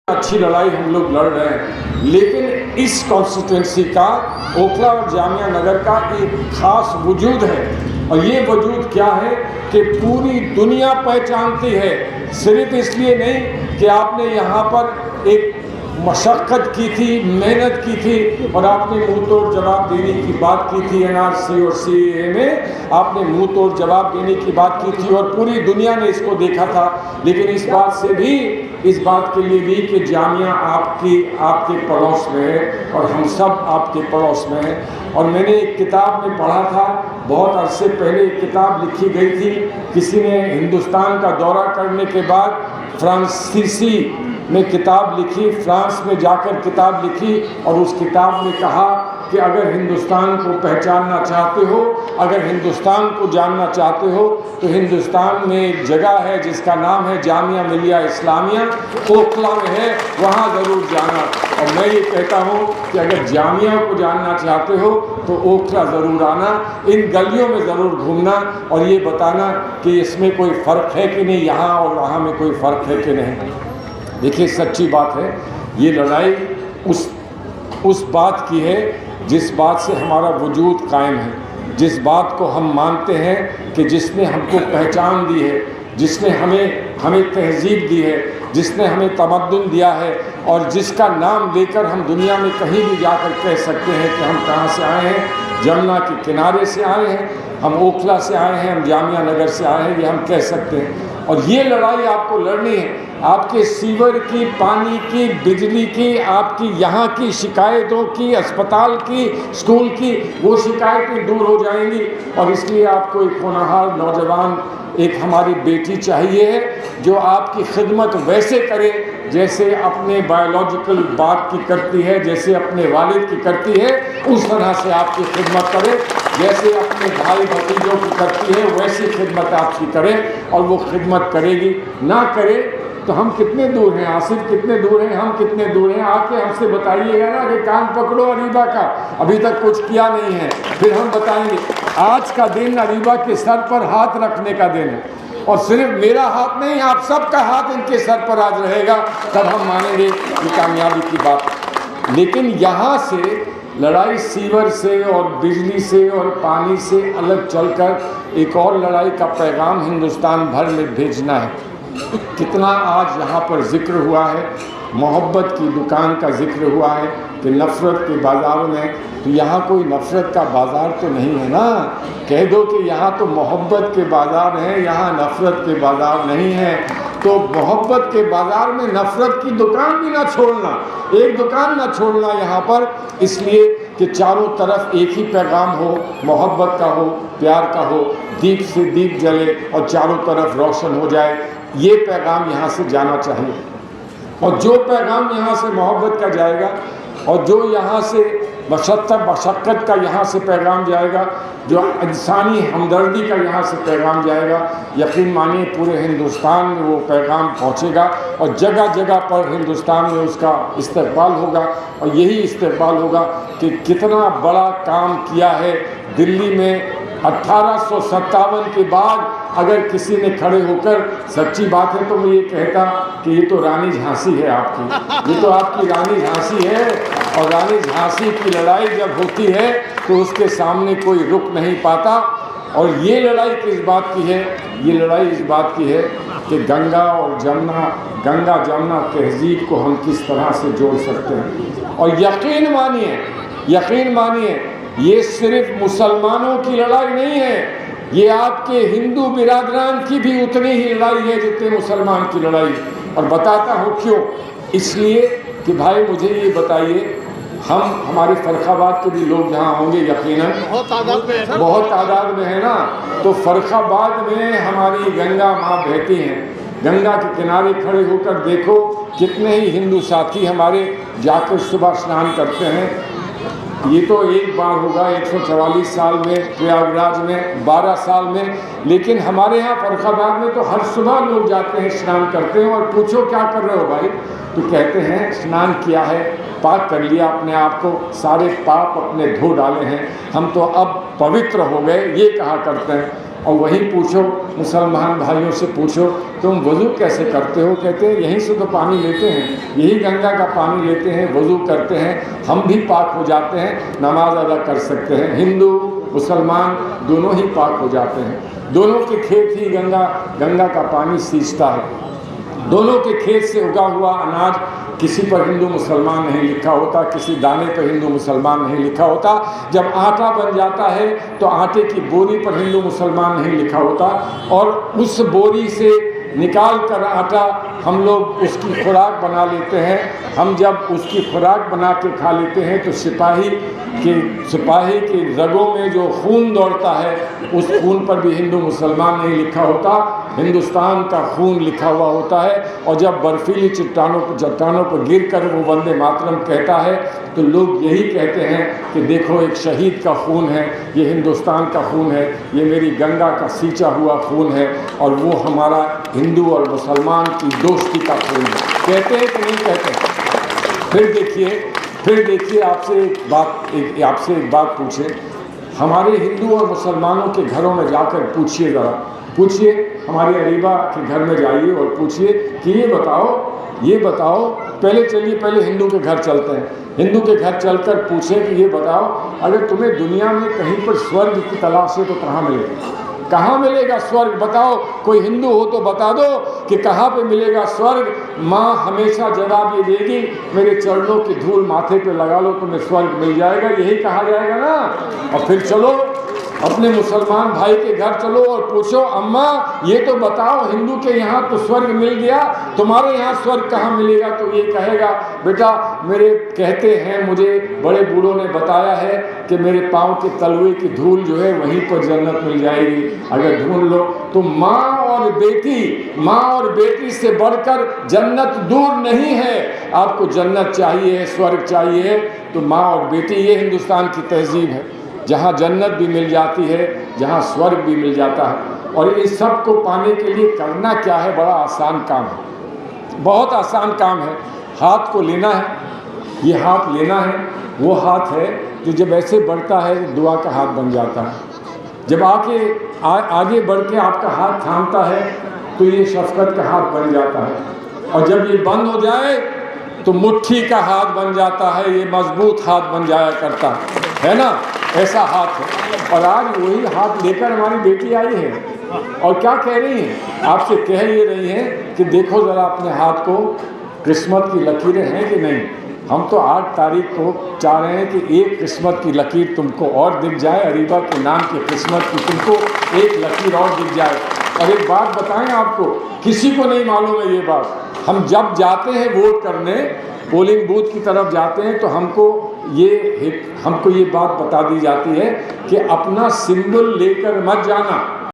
अच्छी लड़ाई हम लोग लड़ रहे हैं, लेकिन इस कॉन्स्टिट्यूंसी का ओखला और जामिया नगर का एक खास वजूद है। और ये वजूद क्या है कि पूरी दुनिया पहचानती है, सिर्फ इसलिए नहीं कि आपने यहाँ पर एक मशक्क़त की थी, मेहनत की थी और आपने मुँह तोड़ जवाब देने की बात की थी। NRC और CAA में आपने मुँह तोड़ जवाब देने की बात की थी और पूरी दुनिया ने इसको देखा था। लेकिन इस बात से भी, इस बात के लिए भी कि जामिया आपके पड़ोस में है और हम सब आपके पड़ोस में हैं। और मैंने एक किताब में पढ़ा था, बहुत अरसे पहले एक किताब लिखी गई थी, किसी ने हिंदुस्तान का दौरा करने के बाद फ्रांसीसी में किताब लिखी, फ्रांस में जाकर किताब लिखी और उस किताब में कहा कि अगर हिंदुस्तान को पहचानना चाहते हो, अगर हिंदुस्तान को जानना चाहते हो तो हिंदुस्तान में एक जगह है जिसका नाम है जामिया मिलिया इस्लामिया, ओखला में है, वहाँ ज़रूर जाना। और मैं ये कहता हूँ कि अगर जामिया को जानना चाहते हो तो ओखला ज़रूर आना, इन गलियों में ज़रूर घूमना और ये बताना कि इसमें कोई फ़र्क है कि नहीं, यहाँ और वहाँ में कोई फ़र्क है कि नहीं। देखिए सच्ची बात है, ये लड़ाई उस बात की है जिस बात से हमारा वजूद कायम है, जिस बात को हम मानते हैं कि जिसने हमको पहचान दी है, जिसने हमें तहजीब दी है, जिसने हमें तमद्दुन दिया है और जिसका नाम लेकर हम दुनिया में कहीं भी जाकर कह सकते हैं कि हम कहाँ से आए हैं, जमुना के किनारे से आए हैं, हम ओखला से आए हैं, हम जामिया नगर से आए हैं, ये हम कह सकते हैं। और ये लड़ाई आपको लड़नी है। आपके सीवर की, पानी की, बिजली की, आपकी यहाँ की शिकायतों की, अस्पताल की, स्कूल की, वो शिकायतें दूर हो जाएंगी। और इसलिए आपको एक होनहार नौजवान, एक हमारी बेटी चाहिए जो आपकी खिदमत वैसे करे जैसे अपने बायोलॉजिकल बाप की करती है, जैसे अपने वालिद की करती है, उस तरह से आपकी खिदमत करे, जैसे अपने भाई भतीजों की करती है वैसी खिदमत आपकी करे। और वो खिदमत करेगी, ना करे तो हम कितने दूर हैं, आसिफ कितने दूर हैं, हम कितने दूर हैं, आके हमसे बताइएगा ना कि कान पकड़ो अरीबा का, अभी तक कुछ किया नहीं है, फिर हम बताएंगे। आज का दिन अरीबा के सर पर हाथ रखने का दिन है और सिर्फ मेरा हाथ नहीं, आप सबका हाथ इनके सर पर आज रहेगा, तब हम मानेंगे ये कामयाबी की बात। लेकिन यहाँ से लड़ाई सीवर से और बिजली से और पानी से अलग चलकर एक और लड़ाई का पैगाम हिंदुस्तान भर में भेजना है। कितना आज यहाँ पर जिक्र हुआ है, मोहब्बत की दुकान का जिक्र हुआ है कि नफ़रत के बाज़ार में, तो यहाँ कोई नफ़रत का बाज़ार तो नहीं है ना। कह दो कि यहाँ तो मोहब्बत के बाज़ार हैं, यहाँ नफ़रत के बाज़ार नहीं है। तो मोहब्बत के बाज़ार में नफ़रत की दुकान भी ना छोड़ना, एक दुकान ना छोड़ना यहाँ पर, इसलिए कि चारों तरफ एक ही पैगाम हो, मोहब्बत का हो, प्यार का हो, दीप से दीप जले और चारों तरफ रोशन हो जाए, ये पैगाम यहाँ से जाना चाहिए। और जो पैगाम यहाँ से मोहब्बत का जाएगा और जो यहाँ से मशक्क़त का यहाँ से पैगाम जाएगा, जो इंसानी हमदर्दी का यहाँ से पैगाम जाएगा, यकीन मानिए पूरे हिंदुस्तान में वो पैगाम पहुँचेगा और जगह जगह पर हिंदुस्तान में उसका इस्तकबाल होगा। और यही इस्तकबाल होगा कि कितना बड़ा काम किया है दिल्ली में 1857 के बाद। अगर किसी ने खड़े होकर, सच्ची बात है तो मैं ये कहता कि ये तो रानी झांसी है आपकी, ये तो आपकी रानी झांसी है। और रानी झांसी की लड़ाई जब होती है तो उसके सामने कोई रुक नहीं पाता। और ये लड़ाई किस बात की है? ये लड़ाई इस बात की है कि गंगा और जमुना, गंगा जमुना तहजीब को हम किस तरह से जोड़ सकते हैं। और यकीन मानिए ये सिर्फ मुसलमानों की लड़ाई नहीं है, ये आपके हिंदू बिरादरान की भी उतनी ही लड़ाई है जितने मुसलमान की लड़ाई। और बताता हूँ क्यों, इसलिए कि भाई मुझे ये बताइए, हमारे फर्रुखाबाद के भी लोग यहाँ होंगे यकीनन, बहुत तादाद में है ना। तो फर्रुखाबाद में हमारी गंगा माँ बहती हैं, गंगा के किनारे खड़े होकर देखो कितने ही हिंदू साथी हमारे जाकर सुबह स्नान करते हैं। ये तो एक बार होगा 144 साल में, प्रयागराज में 12 साल में, लेकिन हमारे यहाँ फर्रुखाबाद में तो हर सुबह लोग जाते हैं, स्नान करते हैं। और पूछो क्या कर रहे हो भाई, तो कहते हैं स्नान किया है, पाक कर लिया अपने आप को, सारे पाप अपने धो डाले हैं, हम तो अब पवित्र हो गए, ये कहा करते हैं। और वहीं पूछो मुसलमान भाइयों से, पूछो तुम वज़ू कैसे करते हो, कहते हैं यहीं से तो पानी लेते हैं, यही गंगा का पानी लेते हैं, वज़ू करते हैं, हम भी पाक हो जाते हैं, नमाज अदा कर सकते हैं। हिंदू मुसलमान दोनों ही पाक हो जाते हैं, दोनों के खेत ही गंगा का पानी सींचता है, दोनों के खेत से उगा हुआ अनाज, किसी पर हिंदू मुसलमान नहीं लिखा होता, किसी दाने पर हिंदू मुसलमान नहीं लिखा होता। जब आटा बन जाता है तो आटे की बोरी पर हिंदू मुसलमान नहीं लिखा होता, और उस बोरी से निकाल कर आटा हम लोग उसकी खुराक बना लेते हैं। हम जब उसकी खुराक बना के खा लेते हैं तो सिपाही के रगों में जो खून दौड़ता है उस खून पर भी हिंदू मुसलमान नहीं लिखा होता, हिंदुस्तान का खून लिखा हुआ होता है। और जब बर्फीली चट्टानों पर गिर कर वो वंदे मातरम कहता है तो लोग यही कहते हैं कि देखो एक शहीद का खून है, ये हिंदुस्तान का खून है, ये मेरी गंगा का सींचा हुआ खून है, और वो हमारा हिंदू और मुसलमान की दोस्ती का खून है। कहते हैं कि नहीं कहते हैं? फिर देखिए आपसे एक बात पूछे, हमारे हिंदू और मुसलमानों के घरों में जाकर पूछिए, ज़रा पूछिए, हमारे अरीबा के घर में जाइए और पूछिए कि ये बताओ, पहले हिंदू के घर चलते हैं, हिंदू के घर चलकर पूछें कि ये बताओ, अगर तुम्हें दुनिया में कहीं पर स्वर्ग की तलाश है तो कहाँ मिलेगा स्वर्ग? बताओ, कोई हिंदू हो तो बता दो कि कहाँ पे मिलेगा स्वर्ग। माँ हमेशा जवाब ये देगी, मेरे चरणों की धूल माथे पे लगा लो तुम्हें स्वर्ग मिल जाएगा, यही कहा जाएगा ना। और फिर चलो अपने मुसलमान भाई के घर चलो और पूछो, अम्मा ये तो बताओ, हिंदू के यहाँ तो स्वर्ग मिल गया, तुम्हारे यहाँ स्वर्ग कहाँ मिलेगा? तो ये कहेगा, बेटा मेरे कहते हैं, मुझे बड़े बूढ़ों ने बताया है कि मेरे पाँव के तलवे की धूल जो है वहीं पर जन्नत मिल जाएगी, अगर ढूंढ लो। तो माँ और बेटी से बढ़कर जन्नत दूर नहीं है। आपको जन्नत चाहिए, स्वर्ग चाहिए तो माँ और बेटी, ये हिंदुस्तान की तहजीब है, जहाँ जन्नत भी मिल जाती है, जहाँ स्वर्ग भी मिल जाता है। और इस सब को पाने के लिए करना क्या है? बड़ा आसान काम है, बहुत आसान काम है। हाथ को लेना है, ये हाथ लेना है, वो हाथ है जो जब ऐसे बढ़ता है दुआ का हाथ बन जाता है। जब आगे बढ़ के आपका हाथ थामता है तो ये शफकत का हाथ बन जाता है, और जब ये बंद हो जाए तो मुट्ठी का हाथ बन जाता है, ये मजबूत हाथ बन जाया करता है ना, ऐसा हाथ है। और आज वही हाथ लेकर हमारी बेटी आई है और क्या कह रही हैं? आपसे कह ये रही हैं कि देखो ज़रा अपने हाथ को, किस्मत की लकीरें हैं कि नहीं। हम तो 8 तारीख को चाह रहे हैं कि एक किस्मत की लकीर तुमको और दिख जाए, अरीबा के नाम की किस्मत की तुमको एक लकीर और दिख जाए। और एक बात बताएं आपको, किसी को नहीं मालूम है ये बात, हम जब जाते हैं वोट करने, पोलिंग बूथ की तरफ जाते हैं तो हमको ये बात बता दी जाती है कि अपना सिंबल लेकर मत जाना।